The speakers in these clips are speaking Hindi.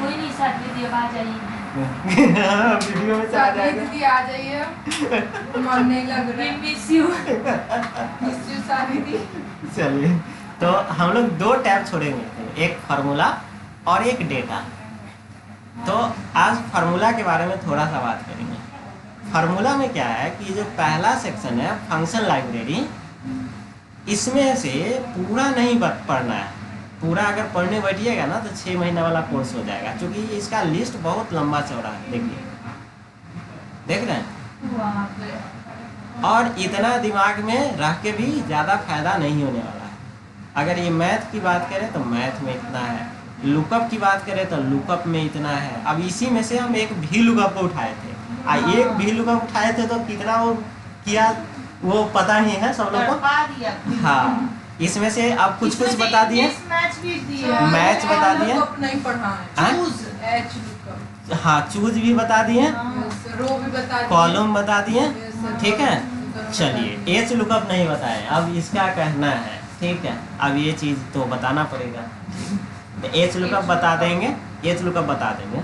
कोई नहीं, साथी दीदी अब आ जाइए। वीडियो में चला जाएगा। दीदी आ जाइए, मन नहीं लग रहा है। Miss you. सारी दी। चलिए, तो हम लोग दो टैब छोड़ेंगे, एक फार्मूला और एक डेटा। तो आज फार्मूला के बारे में थोड़ा सा बात करेंगे। फार्मूला में क्या है कि जो पहला सेक्शन है फंक्शन लाइब्रेरी, इसमें से पूरा नहीं पढ़ना है। पूरा अगर पढ़ने बैठिएगा ना तो 6 महीना वाला कोर्स हो जाएगा, क्योंकि इसका लिस्ट बहुत लंबा चौड़ा है। देखिए, देख रहे हैं, और इतना दिमाग में रह के भी ज़्यादा फायदा नहीं होने वाला है। अगर ये मैथ की बात करें तो मैथ में इतना है, लुकअप की बात करें तो लुकअप में इतना है। अब इसी में से हम एक भी लुकअप उठाए थे, एक भी लुकअप उठाए थे तो कितना वो किया वो पता ही है सब लोग को। हाँ, इसमें से अब कुछ बता दिए, मैच बता दिए, नहीं पढ़ा है। हाँ, चूज भी बता दिए, रो भी बता दिए, कॉलम बता दिए, ठीक है। चलिए, एच लुकअप नहीं बताए, अब इसका कहना है, ठीक है। अब ये चीज़ तो बताना पड़ेगा, तो एच लुकअप बता देंगे, एच लुकअप बता देंगे।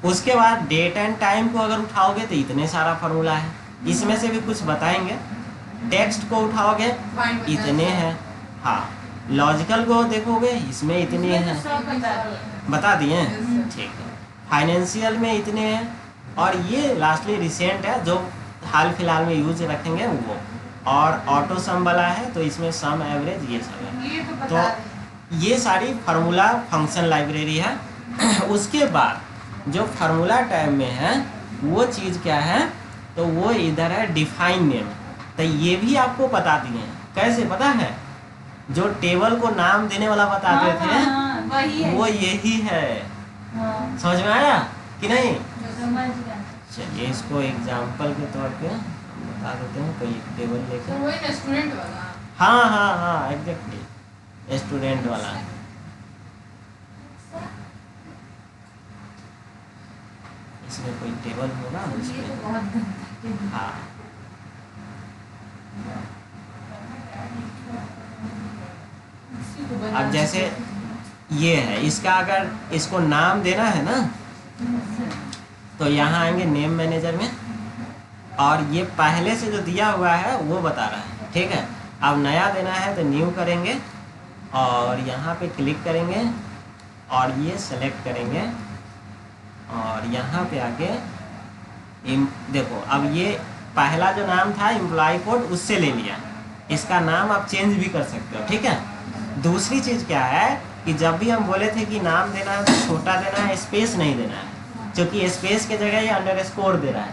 उसके बाद डेट एंड टाइम को अगर उठाओगे तो इतने सारा फार्मूला है, इसमें से भी कुछ बताएंगे। टेक्स्ट को उठाओगे इतने हैं, हाँ। लॉजिकल को देखोगे इसमें इतने हैं, बता दिए, ठीक है। फाइनेंशियल में इतने हैं, और ये लास्टली रिसेंट है जो हाल फिलहाल में यूज रखेंगे वो, और ऑटो सम वाला है तो इसमें सम एवरेज ये सब है। तो ये सारी फार्मूला फंक्शन लाइब्रेरी है। उसके बाद जो फार्मूला टाइप में है वो चीज़ क्या है, तो वो इधर है डिफाइन नेम। तो ये भी आपको बता दिए हैं, कैसे पता है, जो टेबल को नाम देने वाला बताते थे वो यही है। समझ में आया कि नहीं? चलिए, इसको एग्जाम्पल के तौर पे बता देते हैं, कोई टेबल लेकर। स्टूडेंट वाला, हाँ हाँ हाँ, एग्जैक्टली, स्टूडेंट वाला। इसमें कोई टेबल होगा उसमें, हाँ। अब जैसे ये है, इसका अगर इसको नाम देना है ना तो यहाँ आएंगे नेम मैनेजर में, और ये पहले से जो दिया हुआ है वो बता रहा है, ठीक है। अब नया देना है तो न्यू करेंगे, और यहाँ पे क्लिक करेंगे, और ये सेलेक्ट करेंगे, और यहाँ पे आके देखो, अब ये पहला जो नाम था एम्प्लॉय कोड उससे ले लिया, इसका नाम आप चेंज भी कर सकते हो, ठीक है। दूसरी चीज़ क्या है कि जब भी हम बोले थे कि नाम देना है तो छोटा देना है, स्पेस नहीं देना है, क्योंकि स्पेस के जगह ये अंडरस्कोर दे रहा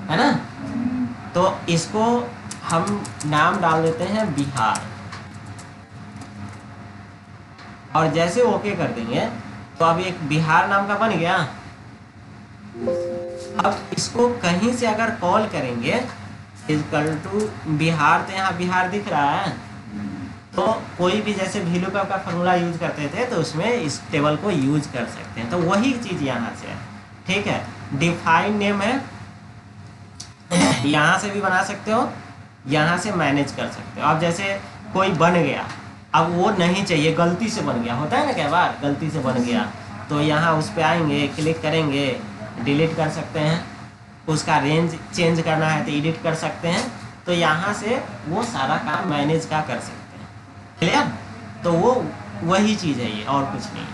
है ना। तो इसको हम नाम डाल देते हैं बिहार, और जैसे ओके कर देंगे तो अब एक बिहार नाम का बन गया। अब इसको कहीं से अगर कॉल करेंगे इक्वल टू बिहार, तो यहाँ बिहार दिख रहा है, तो कोई भी जैसे VLOOKUP का फॉर्मूला यूज करते थे तो उसमें इस टेबल को यूज कर सकते हैं। तो वही चीज़ यहाँ से है, ठीक है। डिफाइन नेम है, यहाँ से भी बना सकते हो, यहाँ से मैनेज कर सकते हो। अब जैसे कोई बन गया, अब वो नहीं चाहिए, गलती से बन गया, होता है ना कई बार, गलती से बन गया, तो यहाँ उस पर आएंगे, क्लिक करेंगे, डिलीट कर सकते हैं। उसका रेंज चेंज करना है तो एडिट कर सकते हैं। तो यहाँ से वो सारा काम मैनेज का कर सकते हैं, क्लियर। तो वो वही चीज़ है ये, और कुछ नहीं।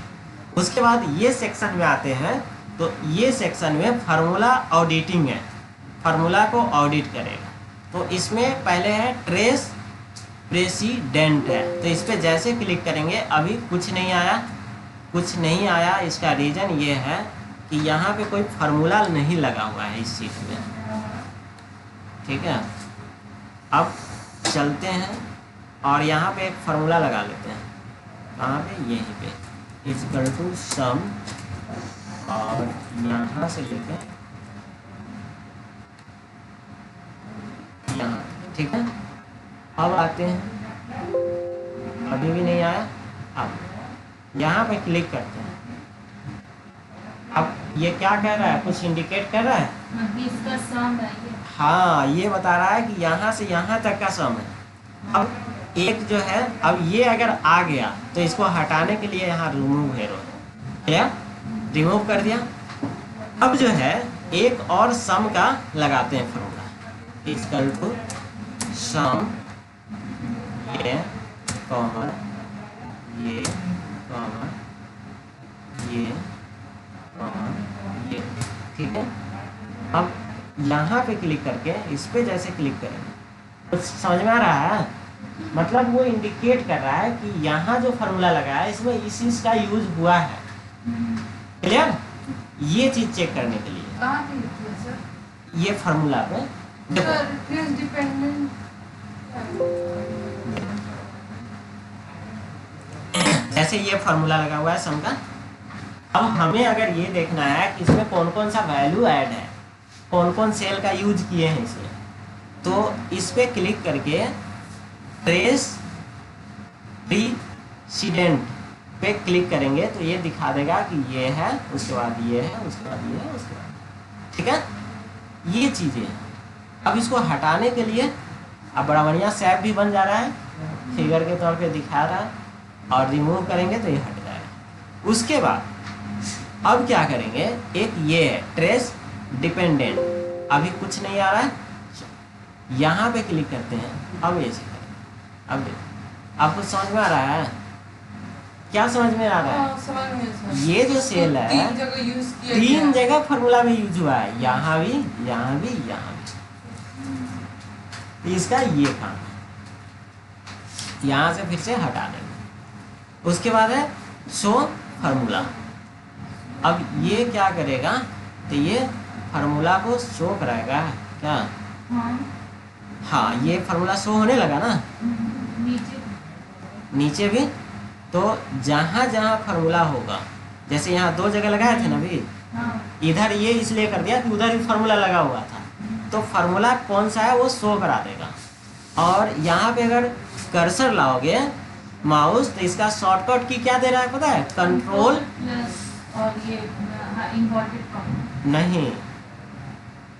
उसके बाद ये सेक्शन में आते हैं, तो ये सेक्शन में फार्मूला ऑडिटिंग है, फार्मूला को ऑडिट करेगा। तो इसमें पहले है ट्रेस प्रेसिडेंट है, तो इस पर जैसे क्लिक करेंगे अभी कुछ नहीं आया, कुछ नहीं आया। इसका रीज़न ये है कि यहाँ पे कोई फार्मूला नहीं लगा हुआ है इस सीट में, ठीक है। अब चलते हैं और यहाँ पे एक फार्मूला लगा लेते हैं, कहाँ पे, यहीं पे, इक्वल टू सम, और यहाँ से लेके यहाँ, ठीक है। अब आते हैं, अभी भी नहीं आया। अब यहाँ पे क्लिक करते हैं, अब ये क्या कह रहा है, कुछ इंडिकेट कर रहा है, इसका सम है ये। हाँ, ये बता रहा है कि यहाँ से यहाँ तक का सम है। अब एक जो है, अब ये अगर आ गया तो इसको हटाने के लिए यहाँ रिमूव एरो है, रिमूव कर दिया। अब जो है एक और सम का लगाते हैं फॉर्मूला, इक्वल टू सम ये कॉमा ये कॉमा ये कॉमा ये, ठीक है। अब यहाँ पे क्लिक करके इस पे जैसे क्लिक करेंगे तो समझ में आ रहा है, मतलब वो इंडिकेट कर रहा है कि यहाँ जो फार्मूला लगा है इसमें इस चीज का यूज हुआ है। क्लियर? ये चीज चेक करने के लिए कहाँ पे लिखी है सर? ये फार्मूला पे देखो, सर ट्रेस डिपेंडेंट जैसे ये फार्मूला लगा हुआ है सम का। अब हमें अगर ये देखना है कि इसमें कौन कौन सा वैल्यू ऐड है, कौन कौन सेल का यूज किए हैं इसमें, तो इस पे क्लिक करके ट्रेस प्रीसीडेंट पे क्लिक करेंगे तो ये दिखा देगा कि ये है, उसके बाद ये है, उसके बाद ये है, उसके बाद, ठीक है। ये चीजें हैं। अब इसको हटाने के लिए अब बड़ा बढ़िया सैप भी बन जा रहा है, फिगर के तौर पे दिखा रहा है, और रिमूव करेंगे तो ये हट जाएगा। उसके बाद अब क्या करेंगे, एक ये है ट्रेस डिपेंडेंट, अभी कुछ नहीं आ रहा है, यहाँ पे क्लिक करते हैं। अब ऐसे करें, अब आपको समझ में आ रहा है, क्या समझ में आ रहा है? समझ में सर। ये जो सेल है 3 जगह यूज किया गया तीन है। जगह फार्मूला में यूज हुआ है, यहाँ भी, यहाँ भी, यहाँ भी। इसका ये काम है, यहाँ से फिर से हटा देंगे। उसके बाद है शो फार्मूला। अब ये क्या करेगा, तो ये फार्मूला को शो कराएगा क्या? हाँ हाँ, ये फार्मूला शो होने लगा ना नीचे। नीचे भी। तो जहाँ जहाँ फार्मूला होगा, जैसे यहाँ 2 जगह लगाए थे ना अभी, हाँ इधर ये इसलिए कर दिया कि उधर भी फार्मूला लगा हुआ था, तो फार्मूला कौन सा है वो शो करा देगा। और यहाँ पे अगर कर्सर लाओगे माउस, तो इसका शॉर्टकट की क्या दे रहा है पता है? कंट्रोल प्लस और ये इन्वर्टेड कॉमा। नहीं,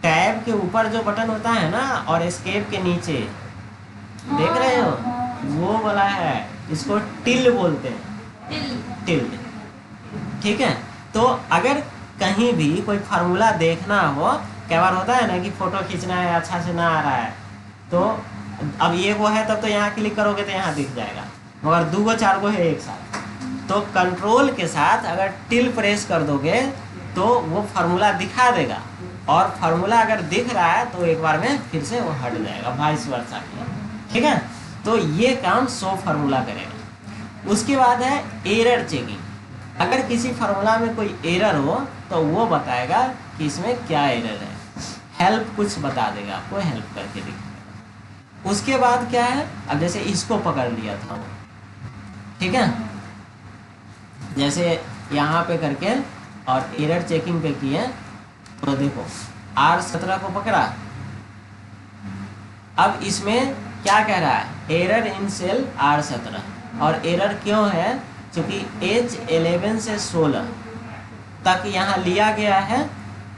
टैब के ऊपर जो बटन होता है ना और एस्केप के नीचे, देख रहे हो, वो वाला है, इसको टिल बोलते हैं, टिल, ठीक है। तो अगर कहीं भी कोई फार्मूला देखना हो, कई बार होता है ना कि फोटो खींचना है, अच्छा से ना आ रहा है, तो अब ये वो है, तब तो यहाँ क्लिक करोगे तो यहाँ दिख जाएगा, मगर 2 4 गो है एक साथ। तो कंट्रोल के साथ अगर टिल प्रेस कर दोगे तो वो फार्मूला दिखा देगा, और फार्मूला अगर दिख रहा है तो एक बार में फिर से वो हट जाएगा, वाइस वर्सा, ठीक है। तो ये काम शो फार्मूला करेगा। उसके बाद है एरर चेकिंग। अगर किसी फार्मूला में कोई एरर हो तो वो बताएगा कि इसमें क्या एरर है, हेल्प कुछ बता देगा, आपको हेल्प करके दिखाएगा। उसके बाद क्या है, अब जैसे इसको पकड़ लिया था, ठीक है, जैसे यहाँ पे करके और एरर चेकिंग पे किए, तो देखो R17 को पकड़ा। अब इसमें क्या कह रहा है, एरर इन सेल R17, और एरर क्यों है, क्योंकि H11 से 16 तक यहाँ लिया गया है,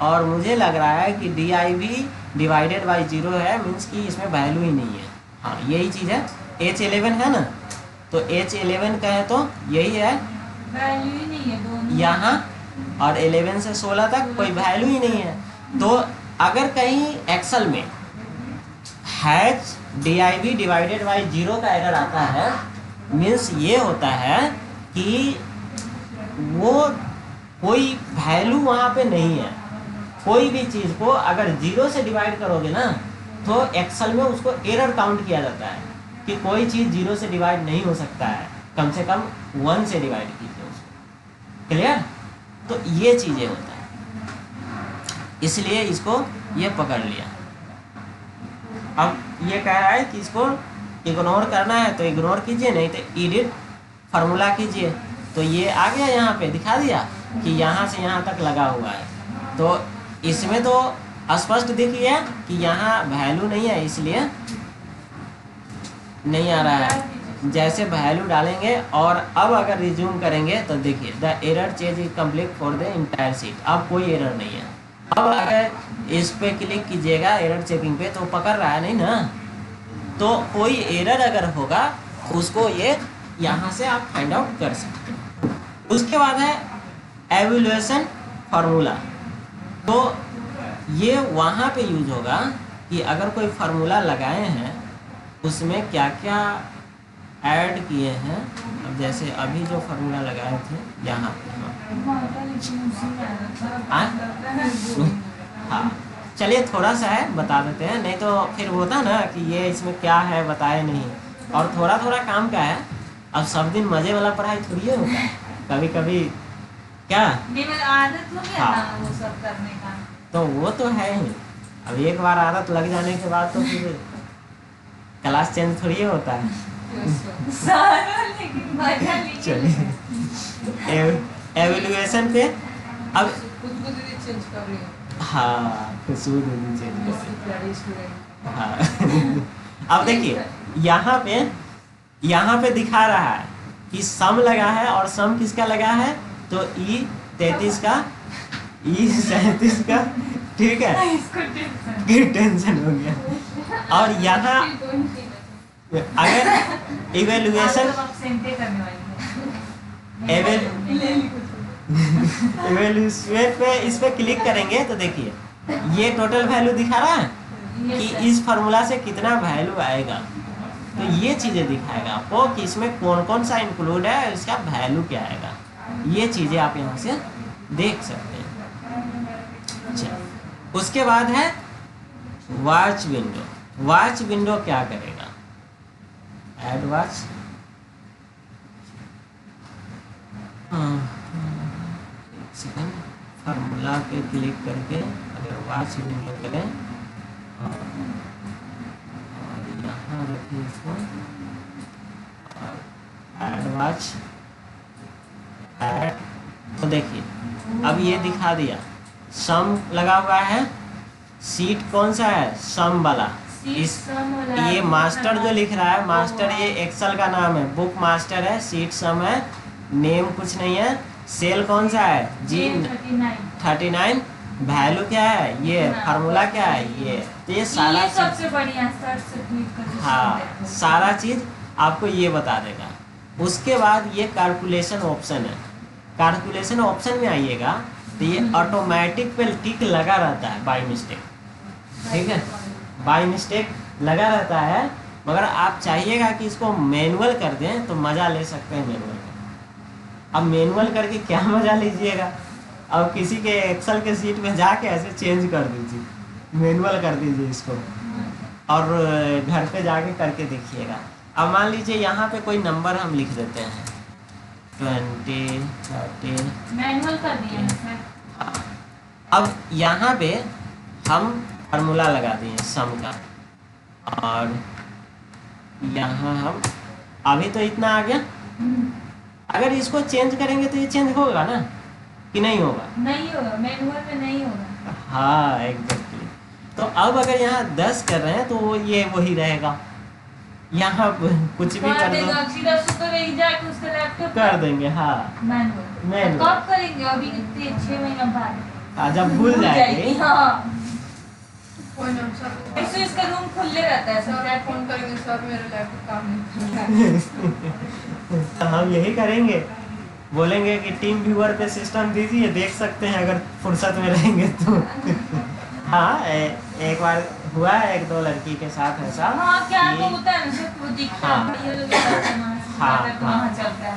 और मुझे लग रहा है कि DIV डिवाइडेड बाई 0 है, मीन्स कि इसमें वैल्यू ही नहीं है। हाँ, यही चीज़ है, H11 है ना, तो H11 का है तो यही है, वैल्यू ही नहीं है दोनों यहाँ और 11 से 16 तक कोई वैल्यू ही नहीं है। तो अगर कहीं एक्सेल में हैच DIV डिवाइडेड बाई 0 का एरर आता है, मीन्स ये होता है कि वो कोई वैल्यू वहाँ पे नहीं है। कोई भी चीज़ को अगर 0 से डिवाइड करोगे ना, तो एक्सेल में उसको एरर काउंट किया जाता है कि कोई चीज़ 0 से डिवाइड नहीं हो सकता है, कम से कम 1 से डिवाइड कीजिए उसको। क्लियर? तो ये चीज़ें होता है, इसलिए इसको ये पकड़ लिया। अब ये कह रहा है कि इसको इग्नोर करना है तो इग्नोर कीजिए, नहीं तो एडिट फार्मूला कीजिए। तो ये आ गया, यहाँ पे दिखा दिया कि यहाँ से यहाँ तक लगा हुआ है। तो इसमें तो स्पष्ट दिख गया कि यहाँ वैल्यू नहीं है, इसलिए नहीं आ रहा है। जैसे वैल्यू डालेंगे और अब अगर रिज्यूम करेंगे तो देखिए the error change is complete for the entire seat, अब कोई एरर नहीं है। अब अगर इस पे क्लिक कीजिएगा एरर चेकिंग पे, तो पकड़ रहा है नहीं ना, तो कोई एरर अगर होगा उसको ये यहाँ से आप फाइंड आउट कर सकते हैं। उसके बाद है एवल्यूएशन फार्मूला। तो ये वहाँ पे यूज होगा कि अगर कोई फार्मूला लगाए हैं उसमें क्या क्या ऐड किए हैं। अब जैसे अभी जो फार्मूला लगाए थे यहाँ पे, हाँ चलिए थोड़ा सा है बता देते हैं, नहीं तो फिर होता ना कि ये इसमें क्या है बताए नहीं, और थोड़ा थोड़ा काम का है। अब सब दिन मजे वाला पढ़ाई थोड़ी होता है, कभी कभी क्या आदत हो गया हाँ। ना वो सब करने का। तो वो तो है ही। अब एक बार आदत लग जाने के बाद तो फिर क्लास चेंज थोड़ी होता है। सारा लेकिन मजा लीजिए। चलिए एवल्यूएशन पे अब खुद को दीदी चेंज कर रही है। हाँ खुशबू दीदी चेंज कर उसकी प्यारी स्टूडेंट। हाँ अब देखिए यहाँ पे दिखा रहा है कि सम लगा है, और सम किसका लगा है तो E33 का E37 का, ठीक है। इसको टेंशन टेंशन हो गया। और यहाँ अगर इवेल्युएशन करने वाली इवेल्युएशन पे इस पे क्लिक करेंगे तो देखिए ये टोटल वैल्यू दिखा रहा है कि इस फार्मूला से कितना वैल्यू आएगा। तो ये चीज़ें दिखाएगा आपको कि इसमें कौन कौन सा इंक्लूड है, इसका वैल्यू क्या आएगा। ये चीज़ें आप यहाँ से देख सकते हैं। अच्छा, उसके बाद है वॉच विंडो। वॉच विंडो क्या करेगा, ऐड वॉच, सेकंड फार्मूला पे क्लिक करके अगर वॉच विंडो करें और यहाँ रखिए इसको, ऐड वॉच ऐड, तो देखिए अब ये दिखा दिया सम लगा हुआ है। सीट कौन सा है, सम वाला। इस ये मास्टर जो लिख रहा है, मास्टर ये एक्सेल का नाम है, बुक मास्टर है, सीट सम है, नेम कुछ नहीं है। सेल कौन सा है, G39, वैल्यू क्या है, ये फार्मूला क्या है, ये। तो ये सारा सबसे बढ़िया सर्च से क्लिक करके हाँ सारा चीज आपको ये बता देगा। उसके बाद ये कैलकुलेशन ऑप्शन है, कैलकुलेशन ऑप्शन में आइएगा तो ये ऑटोमेटिक पे टिक लगा रहता है बाय मिस्टेक, ठीक है, बाय मिस्टेक लगा रहता है। मगर आप चाहिएगा कि इसको मैनुअल कर दें तो मज़ा ले सकते हैं मैनुअल का। अब मैनुअल करके क्या मज़ा लीजिएगा, अब किसी के एक्सेल के सीट में जाके ऐसे चेंज कर दीजिए, मैनुअल कर दीजिए इसको, और घर पे जाके करके देखिएगा। अब मान लीजिए यहाँ पे कोई नंबर हम लिख देते हैं 20, 30, मैनुअल कर दिया है सर। अब यहाँ पे हम फार्मूला लगा दिए सम का, और यहाँ हम अभी तो इतना आ गया। अगर इसको चेंज करेंगे तो ये चेंज होगा ना कि नहीं होगा, नहीं होगा, मैनुअल में नहीं होगा। हाँ एग्जैक्टली। तो अब अगर यहाँ 10 कर रहे हैं तो ये वही रहेगा, यहाँ कुछ भी कर दो उसके लैपटॉप कर देंगे। हाँ मैनुअल कब करेंगे, अभी कितने 6 महीना बाद जब भूल जाएंगे। हाँ कोई ना सर, ऐसे इसका रूम खुले रहता है सर सर। फोन करेंगे सर मेरा लैपटॉप काम नहीं कर रहा है। हम यही करेंगे, बोलेंगे कि टीम व्यूअर पे सिस्टम दीजिए, देख सकते हैं अगर फुर्सत में रहेंगे तो। हाँ एक बार हुआ है 1-2 लड़की के साथ ऐसा। हाँ क्या कि- तो होता है ना सर, वो दिखता हाँ। है ये लोग बताते हैं हाँ, तो हाँ। वहाँ चलता है।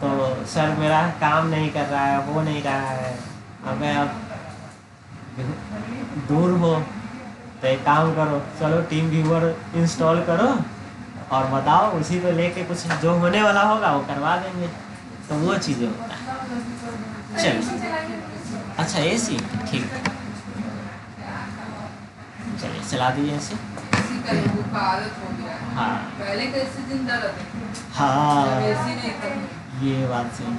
तो सर मेरा काम नहीं कर रहा है, वो नहीं रहा है। अबे अब दूर हो तो एक काम करो, चलो टीम व्यूअर इंस्टॉल करो और बताओ, उसी पे लेके कुछ जो होने वाला होगा वो करवा देंगे। तो वो चीज़ें होता है। चलिए अच्छा AC ठीक है, चलिए चला दीजिए ऐसे। इसी का लोगों का आदत हो गया है। हाँ पहले कैसे जिंदा रहते थे, हाँ जब ऐसी नहीं करते। ये बात सही।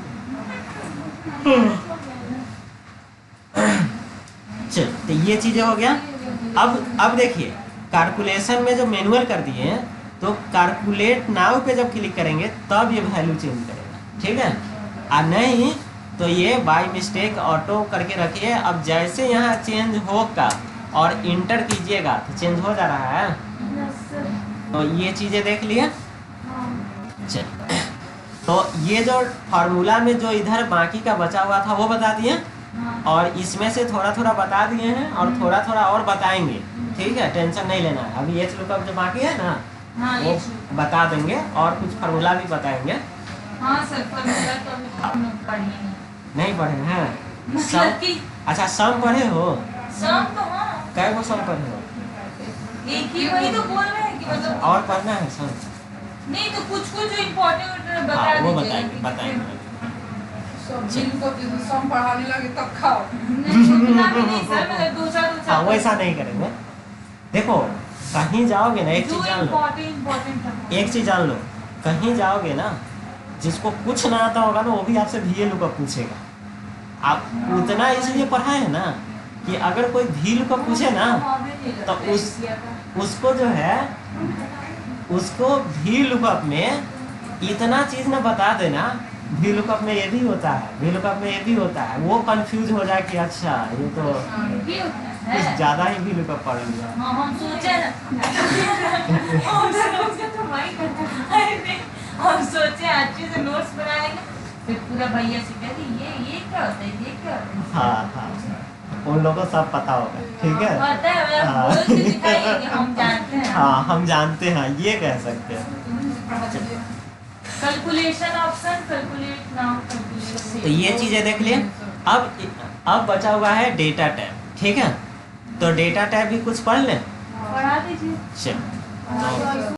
चल तो ये चीज़ें हो गया। अब देखिए कैलकुलेशन में जो मैनुअल कर दिए हैं तो कैलकुलेट नाउ पे जब क्लिक करेंगे तब ये वैल्यू चेंज करेगा, ठीक है। और नहीं तो ये बाय मिस्टेक ऑटो करके रखिए। अब जैसे यहाँ चेंज होगा और इंटर कीजिएगा तो चेंज हो जा रहा है। तो ये चीज़ें देख लिए। चलिए तो ये जो फार्मूला में जो इधर बाकी का बचा हुआ था वो बता दिए, हाँ। और इसमें से थोड़ा थोड़ा बता दिए हैं और थोड़ा थोड़ा और बताएंगे। ठीक है, टेंशन नहीं लेना है। अभी एच लुकअप जो बाकी है ना हाँ, वो ये शुरू। बता देंगे और कुछ फार्मूला भी बताएंगे। हाँ सर, फॉर्मूला तो अभी हम लोग पढ़िए नहीं पढ़े हैं? मतलब सम, कि अच्छा सम पढ़े हो? सम तो हाँ कै गो सम पढ़े हो? एक ही, वही तो बोल रहे हैं कि मतलब और पढ़ना है सम? नहीं तो कुछ कुछ जो इम्पोर्टेंट बता हाँ वो दीजिएगा बताएंगे कि- बताएंगे। सब जिनको सम पढ़ाने लगे तब खाओ। नहीं उतना भी नहीं सर, मतलब दूसरा हाँ वैसा नहीं करेंगे। देखो कहीं जाओगे ना, एक जो चीज जान लो, इम्पोर्टेंट था एक चीज जान लो, कहीं जाओगे ना जिसको कुछ ना आता होगा ना वो भी आपसे वी लुकअप पूछेगा। आप उतना इसलिए पढ़ा है ना कि अगर कोई वी लुकअप पूछे ना तो उसको जो है उसको वी लुकअप में इतना चीज ना बता देना, वी लुकअप में ये भी होता है, वी लुकअप में ये भी होता है, वो कंफ्यूज हो जाए कि अच्छा ये तो भी होता कुछ है। ज्यादा ही वी लुकअप पढ़ लिया। हाँ हम सोचे ना हम सोचे तो वही करना है। हम सोचे अच्छे से नोट्स बना लेंगे, फिर पूरा भैया से कहते ये क्या होता है, ये क्या होता है। हाँ हाँ उन लोगों को सब पता होगा। ठीक है, पता है, मतलब हाँ। बोल के दिखाइए कि हम जानते हैं। हाँ हम जानते हैं, ये कह सकते हैं। Calculation option, calculate now, calculate. तो ये चीजें देख लिए। अब बचा हुआ है डेटा टैब। ठीक है, तो डेटा टैब भी कुछ पढ़ लें। पढ़ा दीजिए। चलो तो